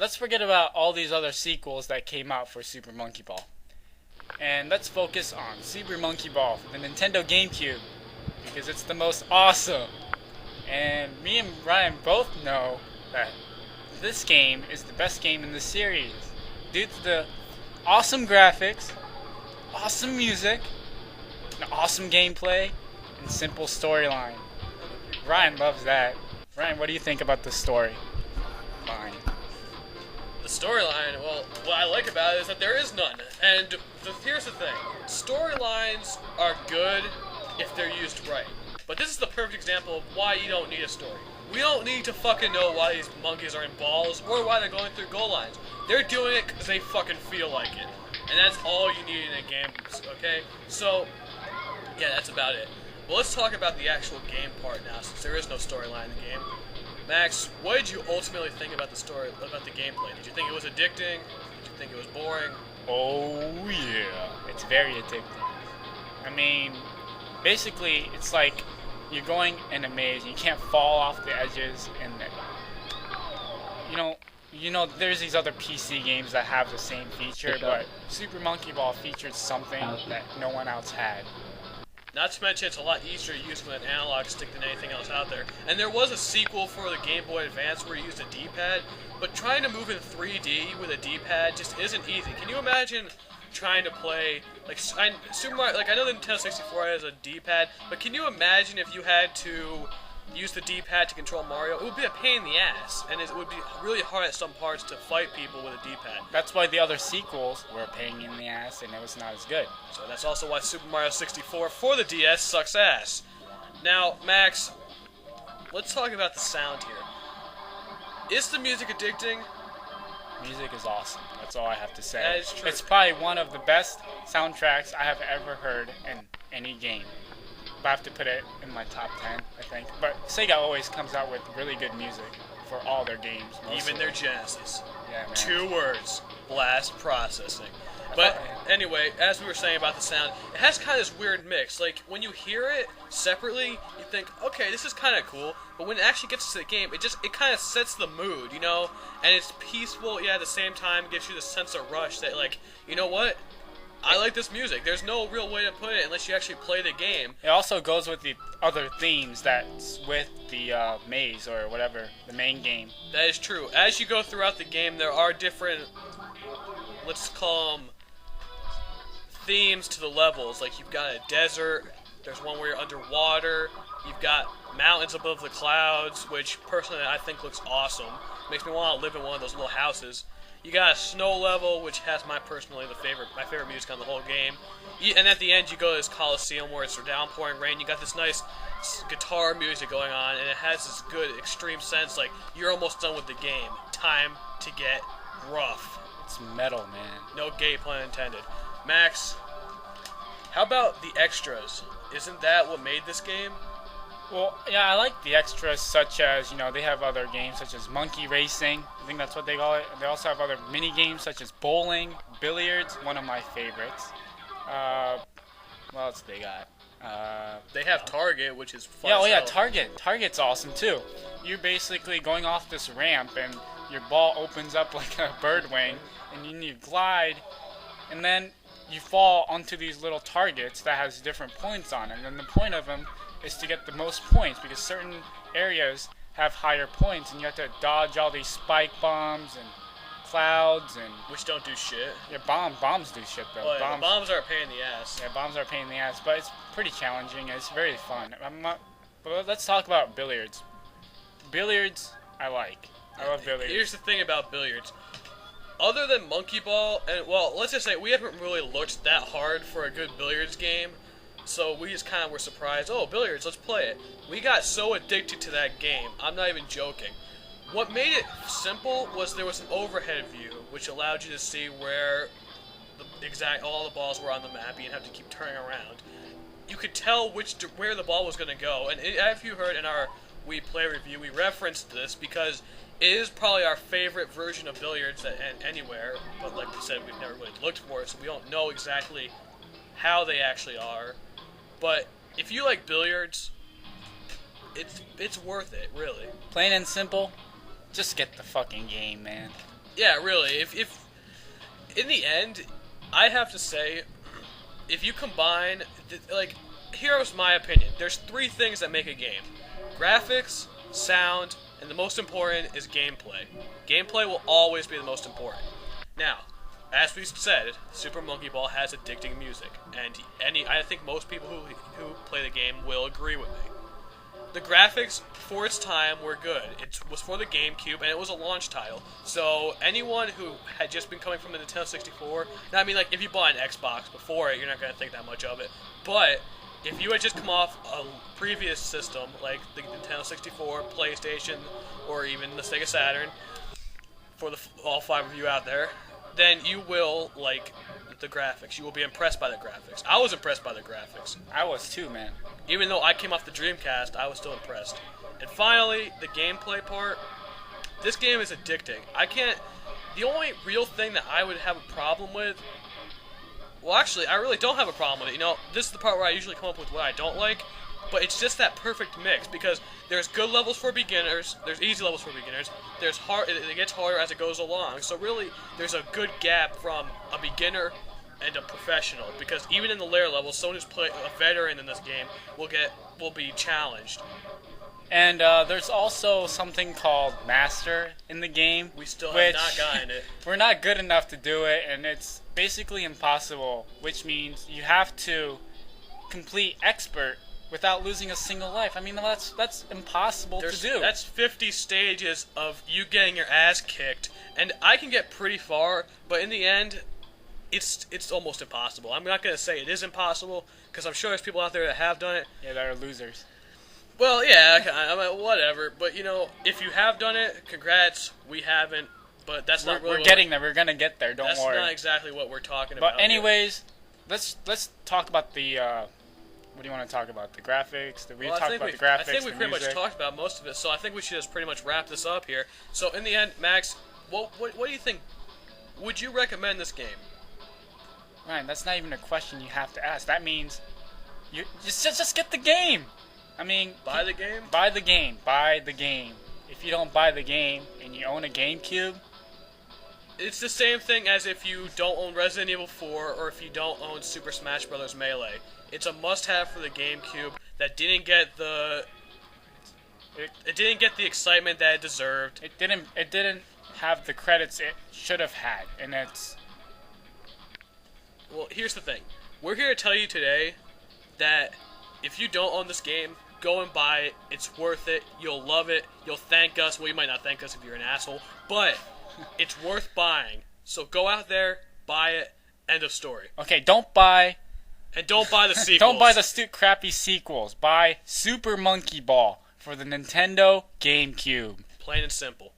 let's forget about all these other sequels that came out for Super Monkey Ball. And let's focus on Super Monkey Ball for the Nintendo Gamecube, because it's the most awesome. And me and Ryan both know that this game is the best game in the series due to the awesome graphics, awesome music, an awesome gameplay, and simple storyline. Ryan loves that. Ryan, what do you think about the story? Fine. The storyline, well, what I like about it is that there is none. And here's the thing. Storylines are good if they're used right. But this is the perfect example of why you don't need a story. We don't need to fucking know why these monkeys are in balls or why they're going through goal lines. They're doing it because they fucking feel like it. And that's all you need in a game, okay? So, yeah, that's about it. Well, let's talk about the actual game part now, since there is no storyline in the game. Max, what did you ultimately think about the story, about the gameplay? Did you think it was addicting? Did you think it was boring? Oh yeah, it's very addicting. I mean, basically, it's like you're going in a maze and you can't fall off the edges, and you know, there's these other PC games that have the same feature, but Super Monkey Ball featured something that no one else had. Not to mention, it's a lot easier to use with an analog stick than anything else out there. And there was a sequel for the Game Boy Advance where you used a D-pad, but trying to move in 3D with a D-pad just isn't easy. Can you imagine trying to play, like, Super Mario, like, I know the Nintendo 64 has a D-pad, but can you imagine if you had to use the D-pad to control Mario? It would be a pain in the ass, and it would be really hard at some parts to fight people with a D-pad. That's why the other sequels were a pain in the ass, and it was not as good. So that's also why Super Mario 64 for the DS sucks ass. Now, Max, let's talk about the sound here. Is the music addicting? Music is awesome. That's all I have to say. That is true. It's probably one of the best soundtracks I have ever heard in any game. I have to put it in my top 10, I think. But Sega always comes out with really good music for all their games. Even their Genesis. Yeah, man. 2 words. Blast processing. But anyway, as we were saying about the sound, it has kind of this weird mix. Like, when you hear it separately, you think, okay, this is kind of cool. But when it actually gets to the game, it kind of sets the mood, you know? And it's peaceful, yet at the same time gives you this sense of rush that, like, you know what? I like this music. There's no real way to put it unless you actually play the game. It also goes with the other themes that's with the maze or whatever, the main game. That is true. As you go throughout the game, there are different, let's call them, themes to the levels. Like, you've got a desert, there's one where you're underwater, you've got mountains above the clouds, which personally I think looks awesome. Makes me want to live in one of those little houses. You got a snow level, which has my favorite music on the whole game. And at the end, you go to this Coliseum where it's downpouring rain. You got this nice guitar music going on, and it has this good extreme sense, like you're almost done with the game. Time to get rough. It's metal, man. No gay pun intended. Max, how about the extras? Isn't that what made this game? Well, yeah, I like the extras, such as, they have other games such as Monkey Racing. I think that's what they call it. They also have other mini games such as bowling, billiards, one of my favorites. What else they got? They have Target, which is fun. Yeah, oh yeah, Target. Target's awesome too. You're basically going off this ramp, and your ball opens up like a bird wing, and you need to glide, and then you fall onto these little targets that has different points on it. And then the point of them is to get the most points, because certain areas have higher points, and you have to dodge all these spike bombs and clouds, and which don't do shit. Yeah, bombs do shit though. Well, yeah, bombs are a pain in the ass. Yeah, bombs are a pain in the ass, but it's pretty challenging. And it's very fun. But let's talk about billiards. Billiards, I like. I love billiards. Here's the thing about billiards. Other than Monkey Ball, and well, let's just say we haven't really looked that hard for a good billiards game. So we just kind of were surprised, oh, billiards, let's play it. We got so addicted to that game, I'm not even joking. What made it simple was there was an overhead view, which allowed you to see where all the balls were on the map. You didn't have to keep turning around. You could tell where the ball was going to go, and if you heard in our We Play review, we referenced this because it is probably our favorite version of billiards anywhere, but like we said, we've never really looked for it, so we don't know exactly how they actually are. But if you like billiards, it's worth it, really. Plain and simple, just get the fucking game, man. Yeah, really. If in the end, I have to say, if you combine, like, here's my opinion. There's three things that make a game: graphics, sound, and the most important is gameplay. Gameplay will always be the most important. Now, as we said, Super Monkey Ball has addicting music, and I think most people who play the game will agree with me. The graphics, for its time, were good. It was for the Gamecube, and it was a launch title. So anyone who had just been coming from the Nintendo 64, now, I mean, like, if you bought an Xbox before it, you're not going to think that much of it. But if you had just come off a previous system, like the Nintendo 64, PlayStation, or even the Sega Saturn, for all five of you out there, then you will like the graphics. You will be impressed by the graphics. I was impressed by the graphics. I was too, man. Even though I came off the Dreamcast, I was still impressed. And finally, the gameplay part. This game is addicting. The only real thing that I would have a problem with... Well, actually, I really don't have a problem with it. You know, this is the part where I usually come up with what I don't like. But it's just that perfect mix, because there's good levels for beginners, there's easy levels for beginners, there's hard. It gets harder as it goes along. So really, there's a good gap from a beginner and a professional, because even in the later levels, someone who's a veteran in this game will be challenged. And there's also something called Master in the game. We still have not gotten it. We're not good enough to do it, and it's basically impossible, which means you have to complete Expert without losing a single life. I mean, that's impossible to do. That's 50 stages of you getting your ass kicked, and I can get pretty far, but in the end, it's almost impossible. I'm not going to say it is impossible, because I'm sure there's people out there that have done it. Yeah, that are losers. Well, yeah, I mean, whatever. But, you know, if you have done it, congrats. We haven't, but that's not really... We're getting there. We're going to get there. Don't worry. That's not exactly what we're talking about. But anyways, let's talk about the... what do you want to talk about? The graphics? I think we pretty much talked about most of it, so I think we should just pretty much wrap this up here. So, in the end, Max, what do you think? Would you recommend this game? Ryan, that's not even a question you have to ask. That means you just get the game. I mean, buy the game? Buy the game. Buy the game. If you don't buy the game and you own a GameCube, it's the same thing as if you don't own Resident Evil 4 or if you don't own Super Smash Bros. Melee. It's a must-have for the GameCube that didn't get the excitement that it deserved. It didn't have the credits it should have had, and it's... Well, here's the thing. We're here to tell you today that if you don't own this game, go and buy it. It's worth it. You'll love it. You'll thank us. Well, you might not thank us if you're an asshole, but it's worth buying. So go out there, buy it. End of story. Okay, don't buy... And don't buy the sequels. Don't buy the crappy sequels. Buy Super Monkey Ball for the Nintendo GameCube. Plain and simple.